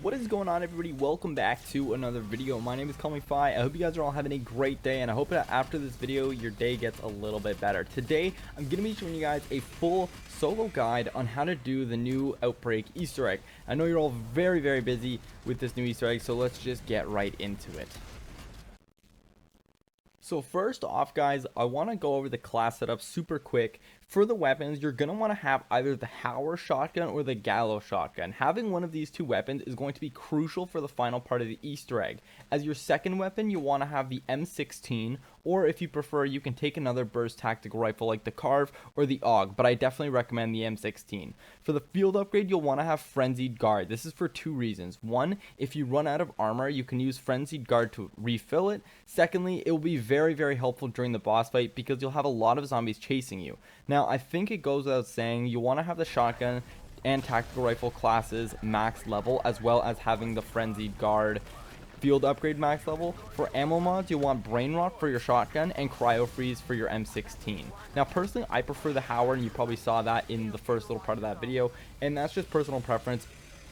What is going on, everybody? Welcome back to another video. My name is CallMePhi. I hope you guys are all having a great day, and I hope that after this video your day gets a little bit better. Today I'm going to be showing you guys a full solo guide on how to do the new Outbreak Easter egg. I know you're all very busy with this new Easter egg, so let's just get right into it. So first off, guys, I want to go over the class setup super quick. For the weapons, you're going to want to have either the Howler shotgun or the Gallows shotgun. Having one of these two weapons is going to be crucial for the final part of the Easter egg. As your second weapon, you want to have the M16, or if you prefer, you can take another burst tactical rifle like the Carve or the AUG, but I definitely recommend the M16. For the field upgrade, you'll want to have Frenzied Guard. This is for two reasons. One, if you run out of armor, you can use Frenzied Guard to refill it. Secondly, it will be very helpful during the boss fight because you'll have a lot of zombies chasing you. Now, I think it goes without saying, you want to have the shotgun and tactical rifle classes max level, as well as having the Frenzied Guard field upgrade max level. For ammo mods, you want Brain Rot for your shotgun and Cryo Freeze for your M16. Now, personally, I prefer the Howard, and you probably saw that in the first little part of that video, and that's just personal preference.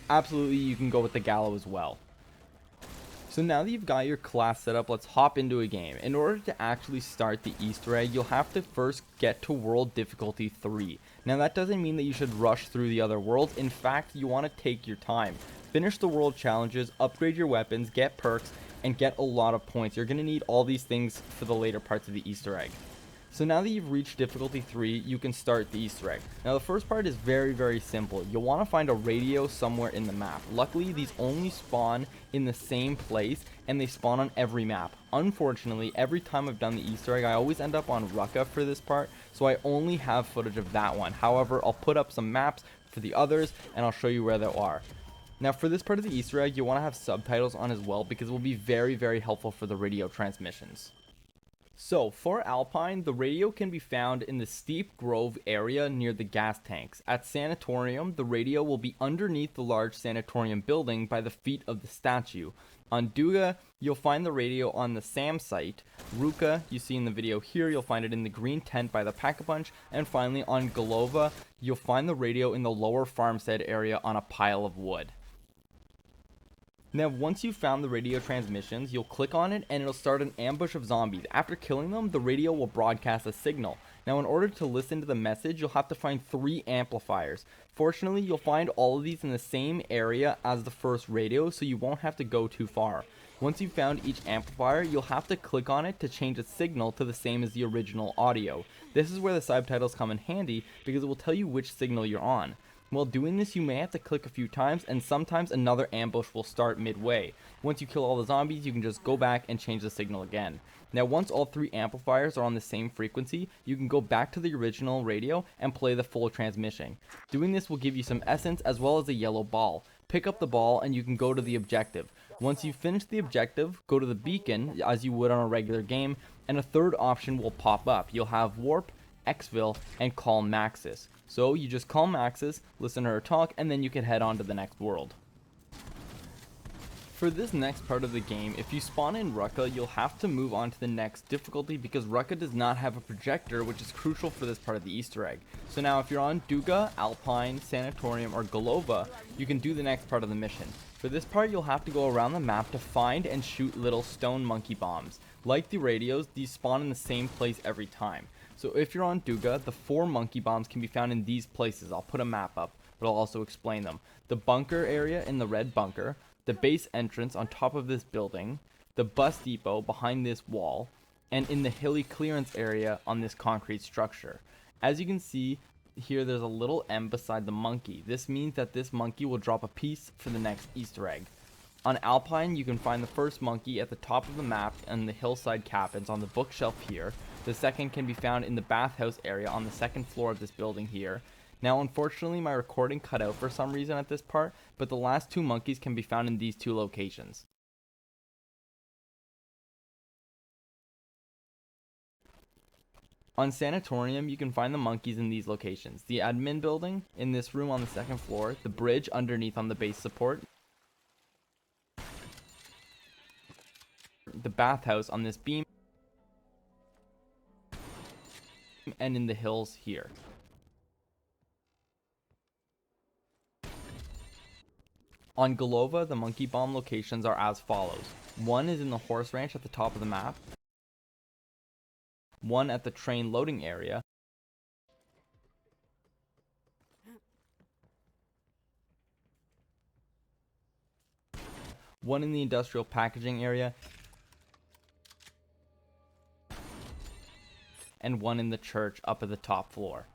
Absolutely, you can go with the Gallo as well. So now that you've got your class set up, let's hop into a game. In order to actually start the Easter egg, you'll have to first get to World Difficulty 3. Now that doesn't mean that you should rush through the other worlds. In fact, you want to take your time. Finish the world challenges, upgrade your weapons, get perks, and get a lot of points. You're going to need all these things for the later parts of the Easter egg. So now that you've reached difficulty 3, you can start the Easter egg. Now the first part is very simple. You'll want to find a radio somewhere in the map. Luckily, these only spawn in the same place, and they spawn on every map. Unfortunately, every time I've done the Easter egg, I always end up on Rucka for this part, so I only have footage of that one. However, I'll put up some maps for the others, and I'll show you where they are. Now for this part of the Easter egg, you want to have subtitles on as well, because it will be very helpful for the radio transmissions. So, for Alpine, the radio can be found in the Steep Grove area near the gas tanks. At Sanatorium, the radio will be underneath the large sanatorium building by the feet of the statue. On Duga, you'll find the radio on the SAM site. Ruka, you see in the video here, you'll find it in the green tent by the Pack-a-Punch. And finally, on Golova, you'll find the radio in the lower farmstead area on a pile of wood. Now, once you've found the radio transmissions, you'll click on it and it'll start an ambush of zombies. After killing them, the radio will broadcast a signal. Now, in order to listen to the message, you'll have to find 3 amplifiers. Fortunately, you'll find all of these in the same area as the first radio, so you won't have to go too far. Once you've found each amplifier, you'll have to click on it to change its signal to the same as the original audio. This is where the subtitles come in handy because it will tell you which signal you're on. While doing this, you may have to click a few times, and sometimes another ambush will start midway. Once you kill all the zombies, you can just go back and change the signal again. Now, once all 3 amplifiers are on the same frequency, you can go back to the original radio and play the full transmission. Doing this will give you some essence as well as a yellow ball. Pick up the ball and you can go to the objective. Once you've finished the objective, go to the beacon as you would on a regular game, and a third option will pop up. You'll have Warp, Exfil, and Call Maxis. So you just call Maxis, listen to her talk, and then you can head on to the next world. For this next part of the game, if you spawn in Rucka, you'll have to move on to the next difficulty because Rucka does not have a projector, which is crucial for this part of the Easter egg. So now if you're on Duga, Alpine, Sanatorium, or Golova, you can do the next part of the mission. For this part, you'll have to go around the map to find and shoot little stone monkey bombs. Like the radios, these spawn in the same place every time. So if you're on Duga, the 4 monkey bombs can be found in these places. I'll put a map up, but I'll also explain them. The bunker area in the red bunker, the base entrance on top of this building, the bus depot behind this wall, and in the hilly clearance area on this concrete structure. As you can see here, there's a little M beside the monkey. This means that this monkey will drop a piece for the next Easter egg. On Alpine, you can find the first monkey at the top of the map and the hillside cabins on the bookshelf here. The second can be found in the bathhouse area on the second floor of this building here. Now, unfortunately, my recording cut out for some reason at this part, but the last 2 monkeys can be found in these 2 locations. On Sanatorium, you can find the monkeys in these locations. The admin building, in this room on the 2nd floor, the bridge underneath on the base support, the bathhouse on this beam, and in the hills here. On Golova, the monkey bomb locations are as follows. One is in the horse ranch at the top of the map, one at the train loading area, one in the industrial packaging area, and one in the church up at the top floor.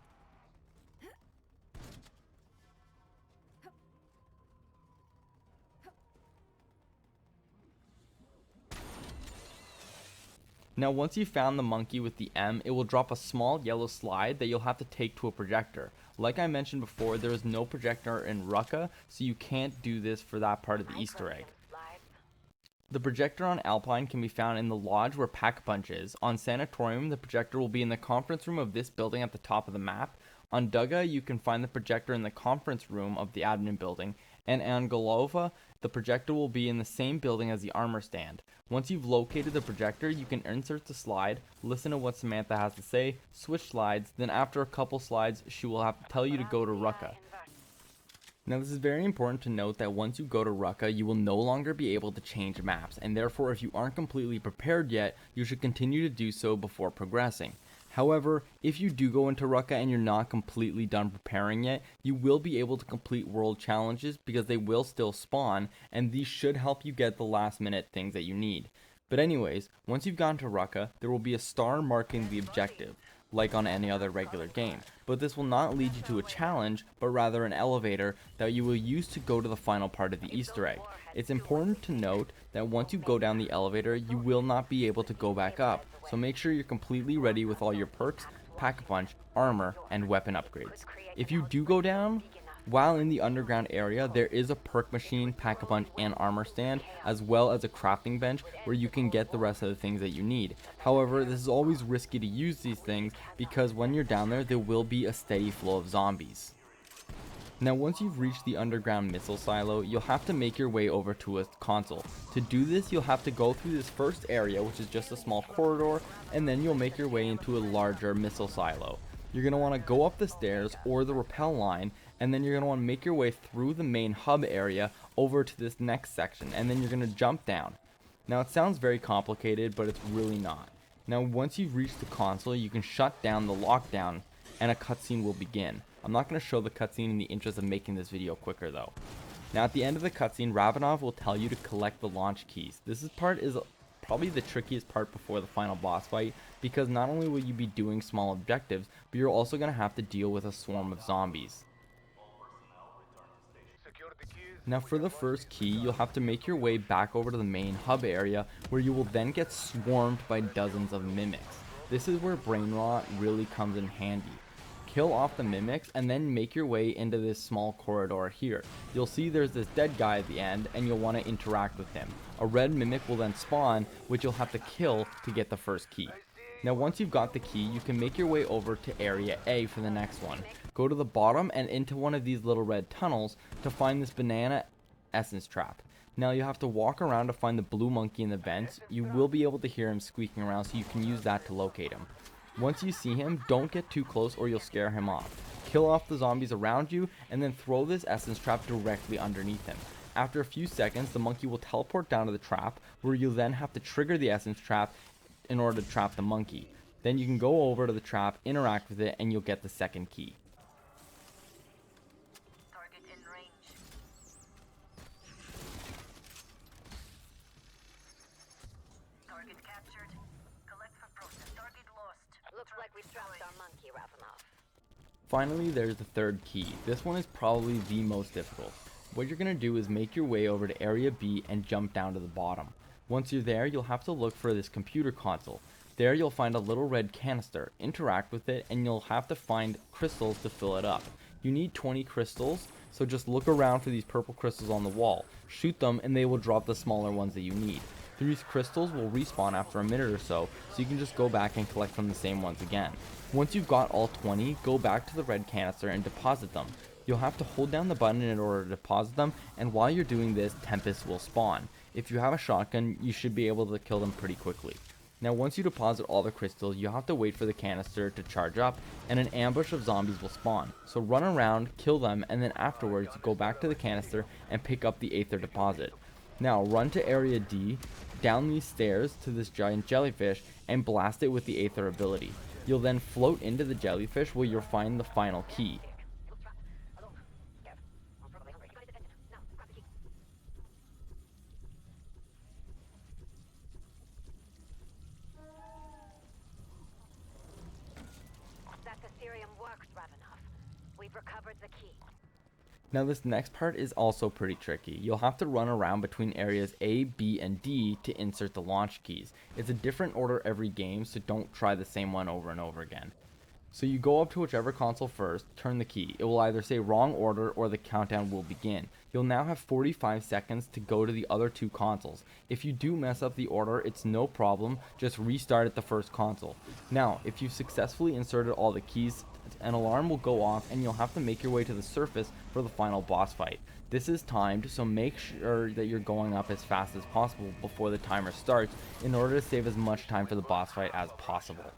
Now once you've found the monkey with the M, it will drop a small yellow slide that you'll have to take to a projector. Like I mentioned before, there is no projector in Rucka, so you can't do this for that part of the Easter egg. The projector on Alpine can be found in the lodge where Pack-a-Punch is. On Sanatorium, the projector will be in the conference room of this building at the top of the map. On Dugga, you can find the projector in the conference room of the admin building. And on Golova, the projector will be in the same building as the armor stand. Once you've located the projector, you can insert the slide, listen to what Samantha has to say, switch slides, then after a couple slides, she will have to tell you to go to Rucka. Now this is very important to note that once you go to Rucka, you will no longer be able to change maps, and therefore if you aren't completely prepared yet, you should continue to do so before progressing. However, if you do go into Rucka and you're not completely done preparing yet, you will be able to complete world challenges because they will still spawn, and these should help you get the last minute things that you need. But anyways, once you've gotten to Rucka, there will be a star marking the objective, like on any other regular game. But this will not lead you to a challenge, but rather an elevator that you will use to go to the final part of the Easter egg. It's important to note that once you go down the elevator, you will not be able to go back up, so make sure you're completely ready with all your perks, Pack-a-Punch, armor, and weapon upgrades. If you do go down, while in the underground area, there is a perk machine, Pack-a-Punch, and armor stand, as well as a crafting bench where you can get the rest of the things that you need. However, this is always risky to use these things because when you're down there will be a steady flow of zombies. Now once you've reached the underground missile silo, you'll have to make your way over to a console. To do this, you'll have to go through this first area, which is just a small corridor, and then you'll make your way into a larger missile silo. You're going to want to go up the stairs or the rappel line, and then you're going to want to make your way through the main hub area over to this next section, and then you're going to jump down. Now it sounds very complicated, but it's really not. Now once you've reached the console, you can shut down the lockdown and a cutscene will begin. I'm not going to show the cutscene in the interest of making this video quicker though. Now at the end of the cutscene, Ravenov will tell you to collect the launch keys. This part is probably the trickiest part before the final boss fight, because not only will you be doing small objectives, but you're also going to have to deal with a swarm of zombies. Now for the first key, you'll have to make your way back over to the main hub area, where you will then get swarmed by dozens of mimics. This is where brain rot really comes in handy. Kill off the mimics and then make your way into this small corridor here. You'll see there's this dead guy at the end and you'll want to interact with him. A red mimic will then spawn, which you'll have to kill to get the first key. Now once you've got the key, you can make your way over to area A for the next one. Go to the bottom and into one of these little red tunnels to find this banana essence trap. Now you have to walk around to find the blue monkey in the vents. You will be able to hear him squeaking around, so you can use that to locate him. Once you see him, don't get too close or you'll scare him off. Kill off the zombies around you and then throw this essence trap directly underneath him. After a few seconds, the monkey will teleport down to the trap, where you'll then have to trigger the essence trap in order to trap the monkey. Then you can go over to the trap, interact with it, and you'll get the second key. Target in range. Target captured. Collect for process. Target lost. Looks like we trapped our monkey, Ravenov. Finally, there's the third key. This one is probably the most difficult. What you're going to do is make your way over to area B and jump down to the bottom. Once you're there, you'll have to look for this computer console. There you'll find a little red canister. Interact with it and you'll have to find crystals to fill it up. You need 20 crystals, so just look around for these purple crystals on the wall. Shoot them and they will drop the smaller ones that you need. These crystals will respawn after a minute or so you can just go back and collect from the same ones again. Once you've got all 20, go back to the red canister and deposit them. You'll have to hold down the button in order to deposit them, and while you're doing this, Tempests will spawn. If you have a shotgun, you should be able to kill them pretty quickly. Now once you deposit all the crystals, you have to wait for the canister to charge up and an ambush of zombies will spawn. So run around, kill them, and then afterwards go back to the canister and pick up the Aether deposit. Now run to area D, down these stairs to this giant jellyfish, and blast it with the Aether ability. You'll then float into the jellyfish where you'll find the final key. That Assyrium works, Ravenov. We've recovered the key. Now this next part is also pretty tricky. You'll have to run around between areas A, B, and D to insert the launch keys. It's a different order every game, so don't try the same one over and over again. So you go up to whichever console first, turn the key. It will either say wrong order or the countdown will begin. You'll now have 45 seconds to go to the other two consoles. If you do mess up the order, it's no problem, just restart at the first console. Now, if you've successfully inserted all the keys, an alarm will go off and you'll have to make your way to the surface for the final boss fight. This is timed, so make sure that you're going up as fast as possible before the timer starts in order to save as much time for the boss fight as possible.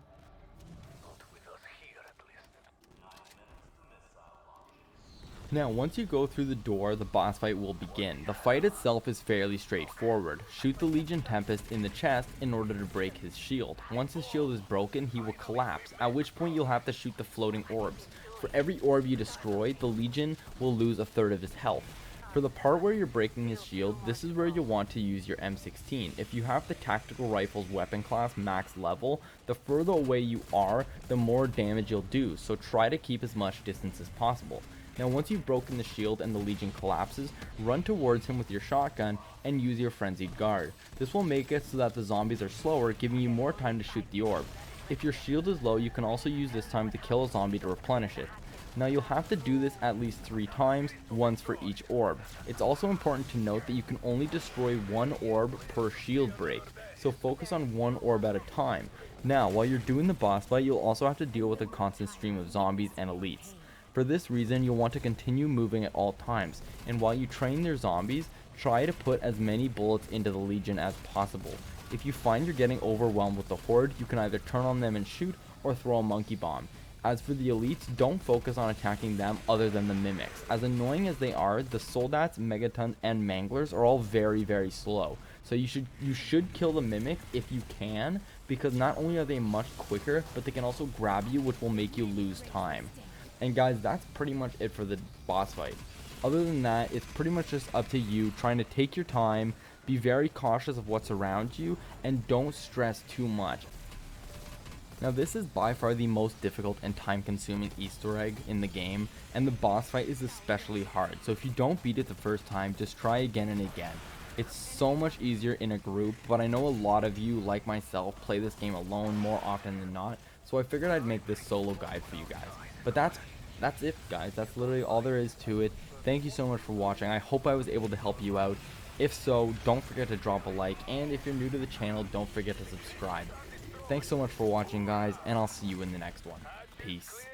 Now, once you go through the door, the boss fight will begin. The fight itself is fairly straightforward. Shoot the Legion Tempest in the chest in order to break his shield. Once his shield is broken, he will collapse, at which point you'll have to shoot the floating orbs. For every orb you destroy, the Legion will lose a third of his health. For the part where you're breaking his shield, this is where you'll want to use your M16. If you have the tactical rifle's weapon class max level, the further away you are, the more damage you'll do, so try to keep as much distance as possible. Now once you've broken the shield and the Legion collapses, run towards him with your shotgun and use your frenzied guard. This will make it so that the zombies are slower, giving you more time to shoot the orb. If your shield is low, you can also use this time to kill a zombie to replenish it. Now you'll have to do this at least 3 times, once for each orb. It's also important to note that you can only destroy 1 orb per shield break, so focus on 1 orb at a time. Now while you're doing the boss fight, you'll also have to deal with a constant stream of zombies and elites. For this reason, you'll want to continue moving at all times, and while you train your zombies, try to put as many bullets into the Legion as possible. If you find you're getting overwhelmed with the horde, you can either turn on them and shoot, or throw a monkey bomb. As for the elites, don't focus on attacking them other than the mimics. As annoying as they are, the soldats, megatons, and manglers are all very slow. So you should kill the mimics if you can, because not only are they much quicker, but they can also grab you, which will make you lose time. And guys, that's pretty much it for the boss fight. Other than that, it's pretty much just up to you trying to take your time, be very cautious of what's around you, and don't stress too much. Now this is by far the most difficult and time consuming Easter egg in the game, and the boss fight is especially hard, so if you don't beat it the first time, just try again and again. It's so much easier in a group, but I know a lot of you, like myself, play this game alone more often than not, so I figured I'd make this solo guide for you guys. But that's it, guys. That's literally all there is to it. Thank you so much for watching. I hope I was able to help you out. If so, don't forget to drop a like, and if you're new to the channel, don't forget to subscribe. Thanks so much for watching, guys, and I'll see you in the next one. Peace.